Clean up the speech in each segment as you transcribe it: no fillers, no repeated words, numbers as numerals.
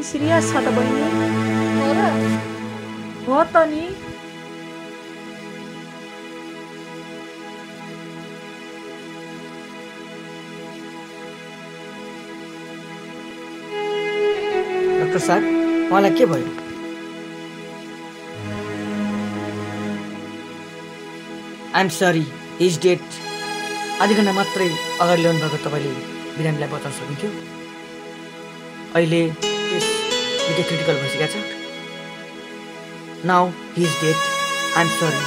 Serious छ त बहिनी। हो र? हो त नि। डाक्टर साहब उहाँलाई के भयो? I'm sorry is dead. आधी घन्टा मात्रै अगाडि ल्याउनु भएको तपाईँले बिरामीलाई बचाउन सकिन्थ्यो। अहिले निकै क्रिटिकल भइसकेको छ। Now he is dead. I'm sorry.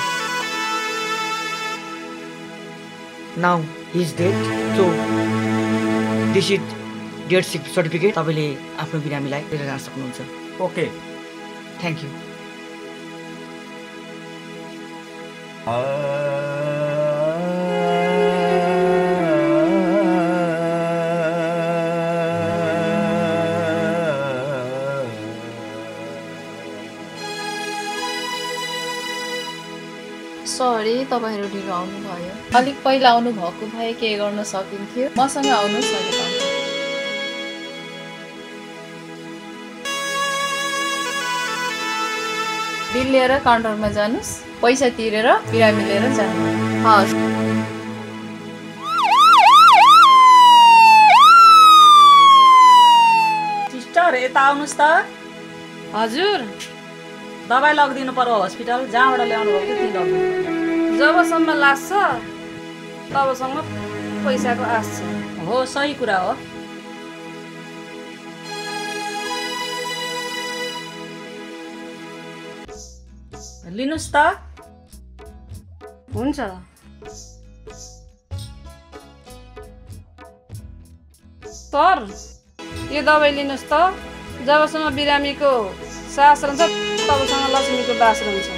Now he is dead. So this is death certificate. तपाईँले आफ्नो बिरामीलाई लिएर जान सक्नुहुन्छ। Okay thank you. सरी तपाईहरु ढिलो आउनुभयो। अलिक पहिला आउनु भएको भए के गर्न सकिन्थ्यो। मसँग आउनुहोस् अहिले तपाईँ। बिल लिएर काउन्टरमा जानुस्, पैसा तिरेर बिरामी लिएर जानु। हस्। सिस्टर यता आउनुस् त। हजुर दबाई लगिदिनु पर्यो हस्पिटल। जहाँबाट ल्याउनु भएको त्यही लगिदिनु। जबसम्म लाग्छ तबसम्म पैसाको आश छ। हो सही कुरा हो। लिनुस् त। हुन्छ सर यो दबाई लिनुहोस् त। जबसम्म बिरामीको सास रहन्छ तबसम्म लक्ष्मीको बास रहन्छ।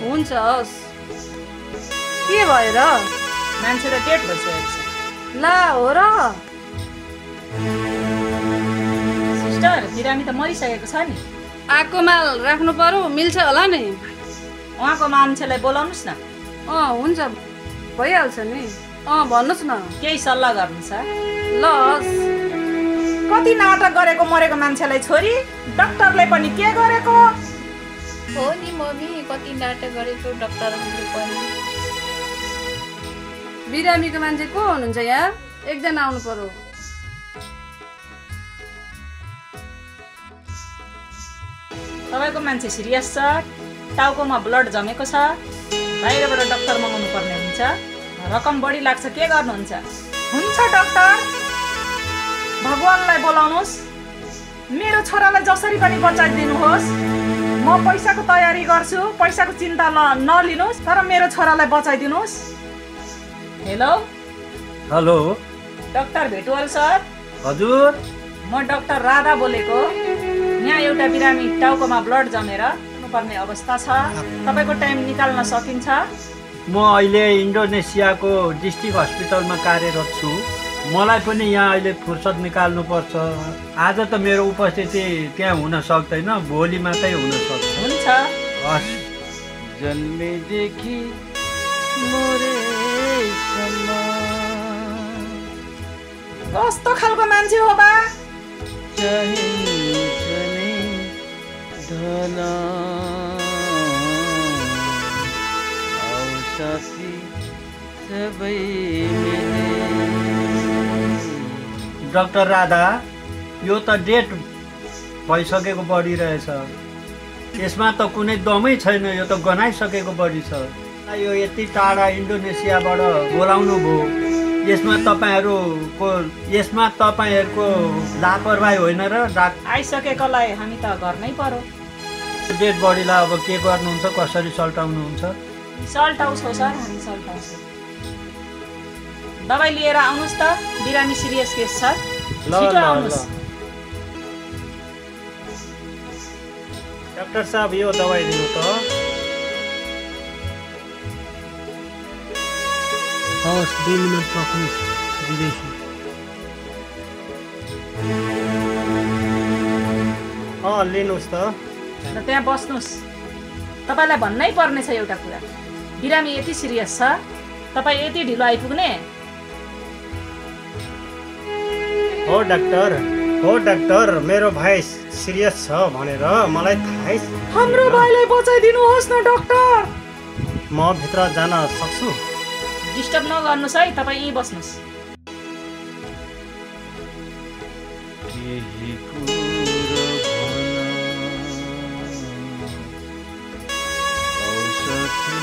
हुन्छ हस्। के भएर? मान्छे त डेट भइसकेको छ। ला हो र? सिस्टर बिरामी त मरिसकेको छ नि। आएको माल राख्नु पर्यो, मिल्छ होला नि? उहाँको मान्छेलाई बोलाउनुहोस् न। हुन्छ भइहाल्छ नि। भन्नुहोस् न। केही सल्लाह गर्नु छ। ल हस्। कति नाटक गरेको मरेको मान्छेलाई छोरी। डाक्टरले पनि के गरेको। हो नि मम्मी, कति नाटक गरेको डाक्टरहरूले पनि। बिरामीको मान्छे को हुनुहुन्छ यहाँ? एकजना आउनु पर्यो। तपाईँको मान्छे सिरियस छ। टाउकोमा ब्लड जमेको छ। बाहिरबाट डाक्टर मगाउनु पर्ने हुन्छ। रकम बढी लाग्छ। के गर्नुहुन्छ? हुन्छ डाक्टर, भगवानलाई बोलाउनुहोस्। मेरो छोरालाई जसरी पनि बचाइदिनुहोस्। म पैसाको तयारी गर्छु। पैसाको चिन्ता नलिनुहोस्, तर मेरो छोरालाई बचाइदिनुहोस्। Hello hello doctor Bhetuwal sir. हजुर म डाक्टर राधा बोलेको। यहाँ एउटा बिरामी टाउकोमा ब्लड जमेर पर्ने अवस्था छ। तपाईँको टाइम निकाल्न सकिन्छ? म अहिले इन्डोनेसियाको डिस्ट्रिक्ट हस्पिटलमा कार्यरत छु। मलाई पनि यहाँ अहिले फुर्सद निकाल्नुपर्छ। आज त मेरो उपस्थिति त्यहाँ हुन सक्दैन, भोलि मात्रै हुन सक्छ। हुन्छ। हस्। जन्मेदेखि मरेसम्म कस्तो खालको मान्छे हो बा? चाहिन्छ नि धन औषधि सबै मिले। डाक्टर राधा, यो त डेट भइसकेको बडी रहेछ। यसमा त कुनै दमै छैन। यो त गनाइसकेको बडी छ। यो यति टाढा इन्डोनेसियाबाट बोलाउनु भयो। यसमा तपाईँहरूको लापरवाही होइन र? आइसकेकोलाई हामी त गर्नै पर्यो। डेड बडीलाई अब के गर्नुहुन्छ? कसरी सल्टाउनुहुन्छ? सल्टाउँछौँ सर, हामी सल्टाउँछौँ। दबाई लिएर आउनुहोस् त। बिरामी सिरियस केस छ। छिटो आउनुहोस्। डाक्टर साहब यो दबाई दिनु त। हवस् 2 मिनट पर्खनुहोस्, दिँदैछु। लिनुहोस् त। त्यहाँ बस्नुहोस्। तपाईँलाई भन्नै पर्नेछ एउटा कुरा। बिरामी यति सिरियस छ, तपाईँ यति ढिलो आइपुग्ने? हो डाक्टर, मेरो भाइ सिरियस छ भनेर मलाई थाहै छ। हाम्रो भाइलाई बचाइदिनुहोस् न डाक्टर। म भित्र जान सक्छु? डिस्टर्ब नगर्नुहोस् है, तपाईँ यहीँ बस्नुहोस्। केही कुरा भन औषधि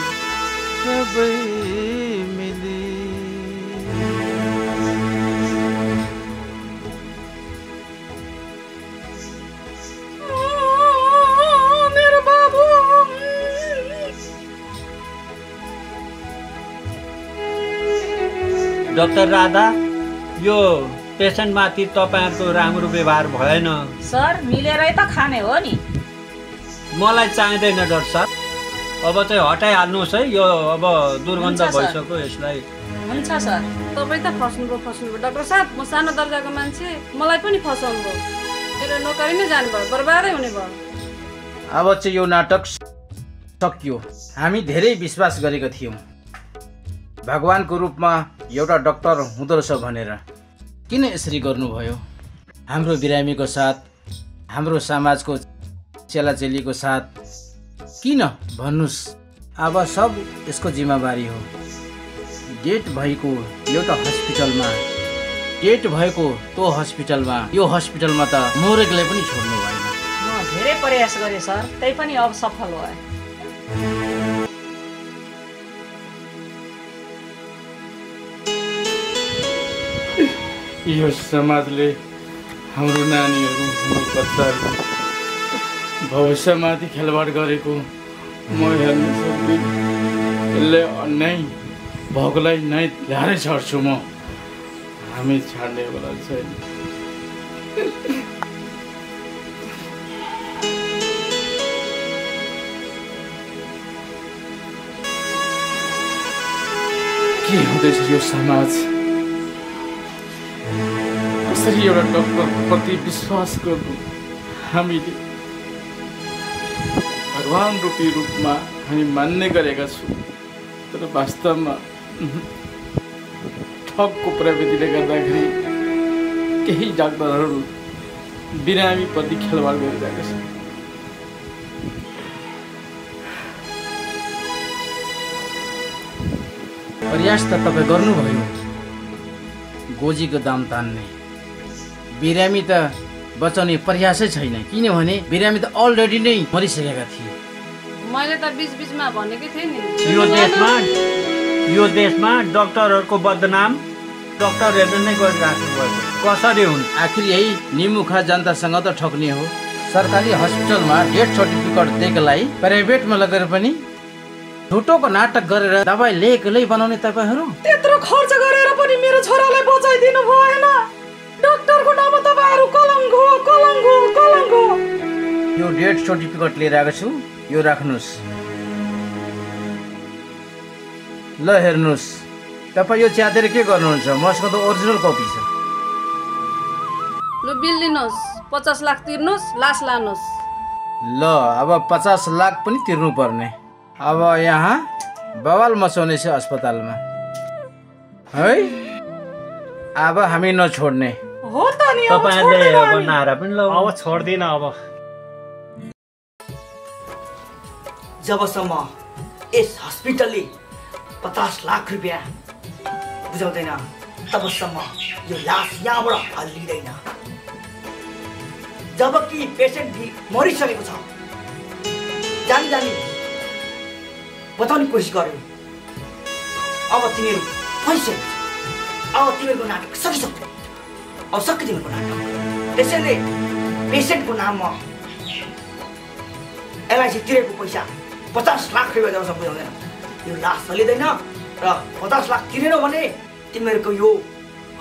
सबै मिले मेरो बाबु। डाक्टर राधा, यो पेसेन्टमाथि तपाईँहरूको राम्रो व्यवहार भएन। सर मिलेरै त खाने हो नि। मलाई चाहिँदैन डाक्टर साहब, अब चाहिँ हटाइहाल्नुहोस् है। यो अब दुर्गन्ध हुन्छ, सर। भइसक्यो यसलाई। हुन्छ सर। तपाईँ त फस्नुभयो डाक्टर साहब। म सानो दर्जाको मान्छे, मलाई पनि फसाउनु भयो। मेरो नोकरी नै जानुभयो, बर्बादै हुने भयो। अब चाहिँ यो नाटक सकियो। हामी धेरै विश्वास गरेका थियौँ भगवानको रूपमा एउटा डाक्टर हुँदो रहेछ भनेर। किन यसरी गर्नुभयो? हाम्रो बिरामीको साथ, हाम्रो समाजको चेलाचेलीको साथ किन भन्नुहोस्? अब सब यसको जिम्मेवारी हो। डेट भएको एउटा हस्पिटलमा, डेट भएको त्यो हस्पिटलमा, यो हस्पिटलमा त मोरेकलाई पनि छोड्नु भएन। म धेरै प्रयास गरेँ सर, त्यही पनि अब सफल भयो। यो समाजले हाम्रो नानीहरू हाम्रो बच्चाहरू भविष्यमाथि खेलवाड गरेको म हेर्न सक्दिनँ। यसले अन्याय भोगलाई नै ल्याएरै छर्छु म। हामी छाड्ने बेला छैन। के हुँदैछ यो समाज? कसरी एउटा डाक्टरप्रति विश्वास गर्नु? हामीले भगवान रूपी रूपमा हामी मान्ने गरेका छौँ, तर वास्तवमा ठगको प्रविधिले गर्दाखेरि केही डाक्टरहरू बिरामीप्रति खेलवाड गरिरहेका छन्। प्रयास त तपाईँ गर्नुभयो गोजीको दाम तान्ने। बिरामी त बचाउने प्रयासै छैन, किनभने बिरामी त अलरेडी नै मरिसकेका थिए। मैले त बीचमा भनेकै थिएँ नि। यो देशमा डाक्टरहरूको बदनाम डाक्टरहरूले नै गरिराख्नु भएको। कसरी हुन्छ? आखिर यही निमुखा जनतासँग त ठग्ने हो। सरकारी हस्पिटलमा डेथ सर्टिफिकेट दिएकोलाई प्राइभेटमा लगेर पनि झुटोको नाटक गरेर दबाई लेखले बनाउने तपाईँहरू। त्यत्रो खर्च गरेर पनि मेरो छोरालाई बचाइदिनु भएन। डाक्टरको नाममा तपाईँहरू कलङ्क हो, कलङ्क हो, कलङ्क हो। यो डेथ सर्टिफिकेट लिएर आएको छु, यो राख्नुहोस्। ल हेर्नुहोस्, तपाईँ यो च्यातेर के गर्नुहुन्छ? मसँग त ओरिजिनल कपी छ। लु बिल लिनुहोस्, 50 लाख तिर्नुहोस्, लास लानुहोस्। ल अब 50 लाख पनि तिर्नु पर्ने। अब यहाँ बवाल मचाउने छ अस्पतालमा है। अब हामी नछोड्ने हो त नि। तपाईँले अब नारा पनि लगाउनु। अब छोड्दिन। अब जबसम्म यस हस्पिटलले 50 लाख रुपियाँ बुझाउँदैन तबसम्म यो लास यहाँबाट हल्लिँदैन। जबकि पेसेन्ट मरिसकेको छ, जानी जानी बताउने कोसिस गर्यो। अब तिमीहरू फैसक्यो, अब तिमीहरूको नाटक सकिसक्यो। अब सक्यो तिमीहरूको नाटक। त्यसैले पेसेन्टको नाममा एलआइसी तिरेको पैसा 50 लाख रुपियाँ जबसम्म बुझाउँदैन यो लास चलिँदैन। र 50 लाख तिरेन भने तिमीहरूको यो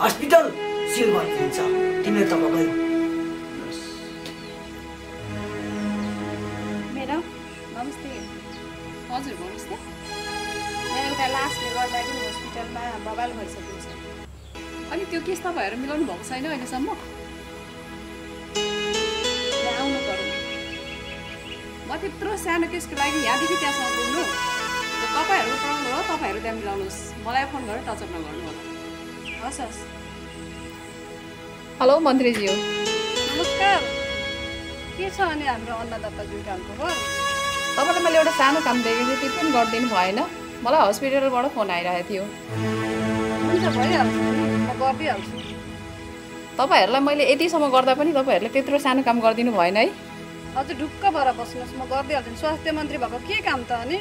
हस्पिटल सिल भइदिन्छ। तिमीहरू तब गयो। म्याडम नमस्ते। हजुर भन्नुहोस् त। यहाँ एउटा लासले गर्दाखेरि हस्पिटलमा बवाल भइसकेको छ। अनि त्यो केस तपाईँहरू मिलाउनु भएको छैन अहिलेसम्म? यहाँ आउनु पर्यो। म त्यत्रो सानो केसको लागि यहाँदेखि त्यहाँसम्म पुग्नु? तपाईँहरूको प्रब्लम हो, तपाईँहरू त्यहाँ मिलाउनुहोस्। मलाई फोन गरेर टचअप नगर्नु होला। हस् हस्। हेलो मन्त्रीज्यू। नमस्कार। के छ अनि हाम्रो अन्नदाता जुटाउनुको खबर? तपाईँलाई मैले एउटा सानो काम दिएको थिएँ, त्यो पनि गरिदिनु भएन। मलाई हस्पिटलबाट फोन आइरहेको थियो। हुन्छ भइहाल्छ नि, म गरिदिइहाल्छु। तपाईँहरूलाई मैले यतिसम्म गर्दा पनि तपाईँहरूले त्यत्रो सानो काम गरिदिनु भएन है। हजुर ढुक्क भएर बस्नुहोस्, म गरिदिइहाल्छु नि। स्वास्थ्य मन्त्री भएको के काम त अनि?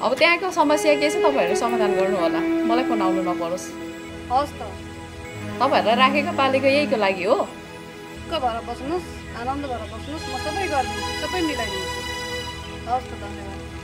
अब त्यहाँको समस्या के छ तपाईँहरूले समाधान गर्नु होला, मलाई फोन आउनु नपरोस्। हस् त, तपाईँहरूलाई राखेको पालेको यहीको लागि हो। ढुक्क भएर बस्नुहोस्, आनन्द भएर बस्नुहोस्, म सबै गरिदिन्छु, सबै मिलाइदिन्छु। हस् त, धन्यवाद।